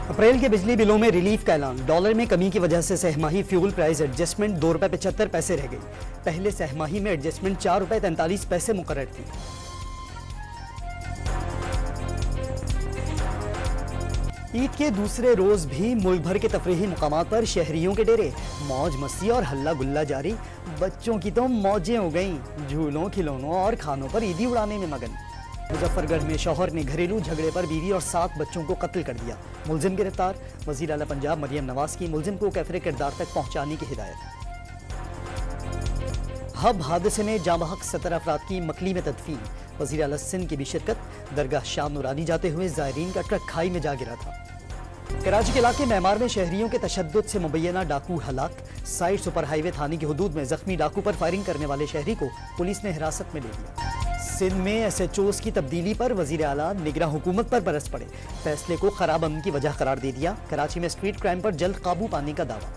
अप्रैल के बिजली बिलों में रिलीफ का ऐलान। डॉलर में कमी की वजह से सहमाही फ्यूल प्राइस एडजस्टमेंट ₹2.75 रह गई। पहले सहमाही में एडजस्टमेंट ₹4.43 मुकर्रर थी। ईद के दूसरे रोज भी मुल्क भर के तफरीही मुकामात पर शहरियों के डेरे, मौज मस्ती और हल्ला गुल्ला जारी। बच्चों की तो मौजें हो गईं, झूलों खिलौनों और खानों पर ईदी उड़ाने में मगन। मुजफ्फरगढ़ में शौहर ने घरेलू झगड़े पर बीवी और 7 बच्चों को कत्ल कर दिया। मुलजिम गिरफ्तार। वज़ीर आला पंजाब मरियम नवाज की मुलजिम को कैफरे किरदार तक पहुंचाने की हिदायत। हब हादसे में जामहक 17 अफराद की मकली में तदफीन। वज़ीर आला सिंध की भी शिरकत। दरगाह शाम नूरानी जाते हुए ज़ायरीन का ट्रक खाई में जा गिरा था। कराची के इलाके मैमार में शहरियों के तशद्दुद से मुबैना डाकू हलाक। साइड सुपर हाईवे थाने की हुदूद में जख्मी डाकू पर फायरिंग करने वाले शहरी को पुलिस ने हिरासत में ले लिया। सिंध में SHOs की तब्दीली पर वज़ीर आला निगरान हुकूमत पर बरस पड़े। फैसले को खराब अमन की वजह करार दे दिया। कराची में स्ट्रीट क्राइम पर जल्द काबू पाने का दावा।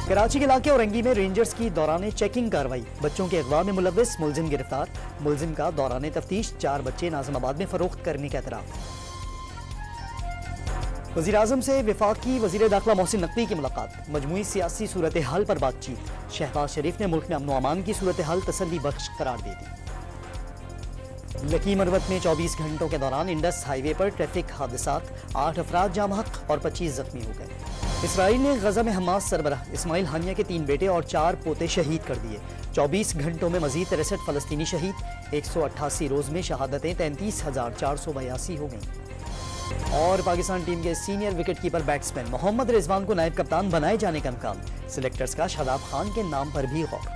कराची के इलाके औरंगी में रेंजर्स की दौरान चेकिंग कार्रवाई। बच्चों के अगवा में मुलव्विस मुलजिम गिरफ्तार। मुलजिम का दौरान तफ्तीश 4 बच्चे नाज़िमाबाद में फरोख्त करने का एतराफ़। वज़ीर आज़म से वफाकी वज़ीर दाखिला मोहसिन नकवी की मुलाकात। मजमूई सियासी सूरत हाल पर बातचीत। शहबाज शरीफ ने मुल्क में अमन व अमान की सूरत हाल तसल्ली बख्श करार दे दी। लकी मरवत में 24 घंटों के दौरान इंडस हाईवे पर ट्रैफिक हादसात, 8 अफराद जामहक और 25 जख्मी हो गए। इसराइल ने गजा में हमास सरबराह इस्माइल हानिया के 3 बेटे और 4 पोते शहीद कर दिए। 24 घंटों में मजीद 63 फलस्तीनी शहीद। 188 रोज में शहादतें 33,482 हो गईं। और पाकिस्तान टीम के senior wicketkeeper batsman Mohammad Rizwan को नायब कप्तान बनाए जाने का इम्कान। सिलेक्टर्स का शादाब खान के नाम पर भी गौर।